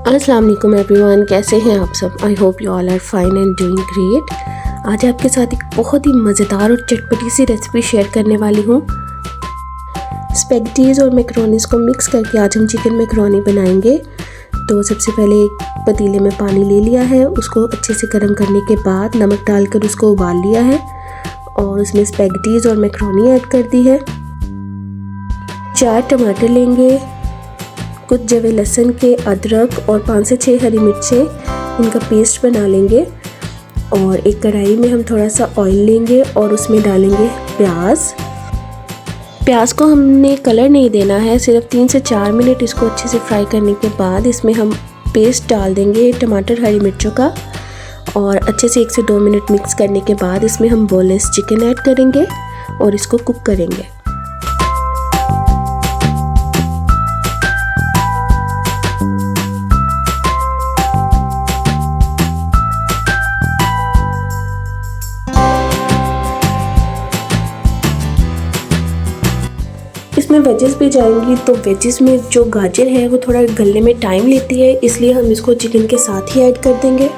अस्सलाम वालेकुम एवरीवन, कैसे हैं आप सब। I hope you all are fine and doing great. आज आपके साथ एक बहुत ही मज़ेदार और चटपटी सी रेसिपी शेयर करने वाली हूँ। स्पैगेटीज़ और मैकरोनीज़ को मिक्स करके आज हम चिकन मैकरोनी बनाएंगे। तो सबसे पहले एक पतीले में पानी ले लिया है, उसको अच्छे से गर्म करने के बाद नमक डालकर उसको उबाल लिया है और उसमें स्पैगेटीज़ और मैकरोनी ऐड कर दी है। 4 टमाटर लेंगे, कुछ जवे लहसुन के, अदरक और 5 से 6 हरी मिर्चें, इनका पेस्ट बना लेंगे। और एक कढ़ाई में हम थोड़ा सा ऑयल लेंगे और उसमें डालेंगे प्याज को हमने कलर नहीं देना है, सिर्फ 3 से 4 मिनट इसको अच्छे से फ्राई करने के बाद इसमें हम पेस्ट डाल देंगे टमाटर हरी मिर्चों का और अच्छे से 1 से 2 मिनट मिक्स करने के बाद इसमें हम बोनलेस चिकन ऐड करेंगे और इसको कुक करेंगे। इसमें वेजेस भी जाएंगी, तो वेजेस में जो गाजर है वो थोड़ा गलने में टाइम लेती है, इसलिए हम इसको चिकन के साथ ही ऐड कर देंगे।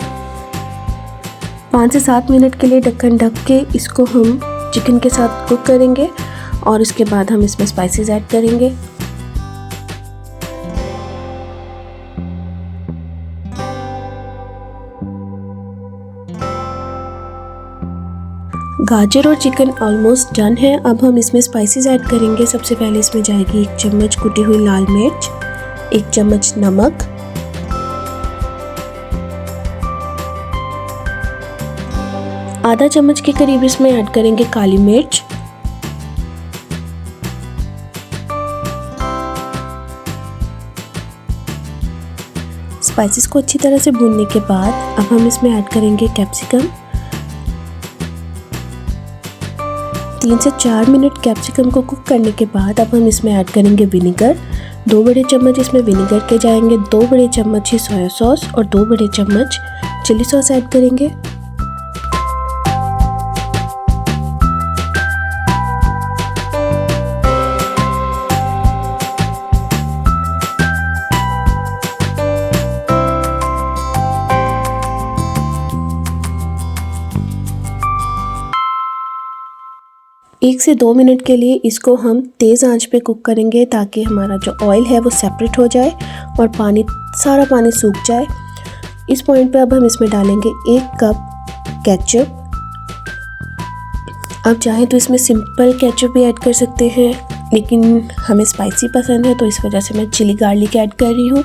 5 से 7 मिनट के लिए ढक्कन ढक के इसको हम चिकन के साथ कुक करेंगे और उसके बाद हम इसमें स्पाइसेस ऐड करेंगे। गाजर और चिकन ऑलमोस्ट डन है। अब हम इसमें स्पाइसेस ऐड करेंगे। सबसे पहले इसमें जाएगी 1 चम्मच कुटी हुई लाल मिर्च, 1 चम्मच नमक, आधा चम्मच के करीब इसमें ऐड करेंगे काली मिर्च, स्पाइसेस को अच्छी तरह से भूनने के बाद अब हम इसमें ऐड करेंगे कैप्सिकम। 3 से 4 मिनट कैप्सिकम को कुक करने के बाद अब हम इसमें ऐड करेंगे विनेगर। 2 बड़े चम्मच इसमें विनेगर के जाएंगे, 2 बड़े चम्मच ही सोया सॉस और 2 बड़े चम्मच चिली सॉस ऐड करेंगे। एक से 2 मिनट के लिए इसको हम तेज़ आंच पे कुक करेंगे ताकि हमारा जो ऑयल है वो सेपरेट हो जाए और सारा पानी सूख जाए। इस पॉइंट पे अब हम इसमें डालेंगे 1 कप केचप। अब चाहें तो इसमें सिंपल केचप भी ऐड कर सकते हैं, लेकिन हमें स्पाइसी पसंद है तो इस वजह से मैं चिली गार्लिक ऐड कर रही हूँ।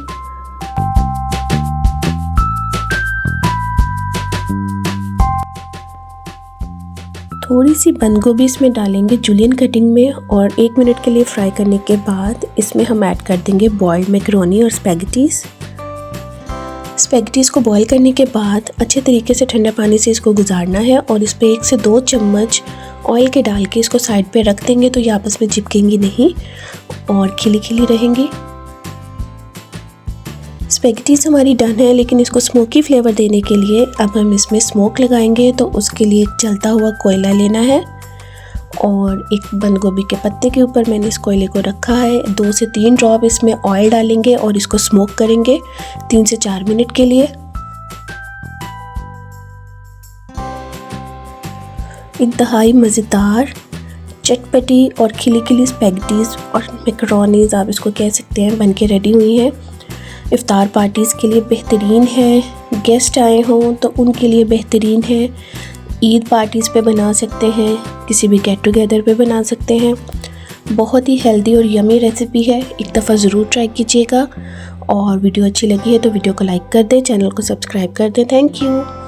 थोड़ी सी बंद गोभी इसमें डालेंगे जूलियन कटिंग में और 1 मिनट के लिए फ्राई करने के बाद इसमें हम ऐड कर देंगे बॉइल्ड मैकरोनी और स्पैगेटीज़ को बॉईल करने के बाद अच्छे तरीके से ठंडे पानी से इसको गुजारना है और इस पे 1 से 2 चम्मच ऑयल के डाल के इसको साइड पे रख देंगे तो ये आपस में चिपकेंगी नहीं और खिली खिली रहेंगी। स्पैगेटीज़ हमारी डन है, लेकिन इसको स्मोकी फ्लेवर देने के लिए अब हम इसमें स्मोक लगाएंगे। तो उसके लिए एक जलता हुआ कोयला लेना है और एक बंद गोभी के पत्ते के ऊपर मैंने इस कोयले को रखा है। 2 से 3 ड्रॉप इसमें ऑयल डालेंगे और इसको स्मोक करेंगे 3 से 4 मिनट के लिए। इंतहाई मज़ेदार, चटपटी और खिली खिली स्पैगेटीज़ और मैकरोनीज़ आप इसको कह सकते हैं बन के रेडी हुई हैं। इफ्तार पार्टीज़ के लिए बेहतरीन है, गेस्ट आए हों तो उनके लिए बेहतरीन है, ईद पार्टीज़ पे बना सकते हैं, किसी भी गेट टुगेदर पे बना सकते हैं। बहुत ही हेल्दी और यमी रेसिपी है, एक दफ़ा ज़रूर ट्राई कीजिएगा। और वीडियो अच्छी लगी है तो वीडियो को लाइक कर दें, चैनल को सब्सक्राइब कर दें। Thank you.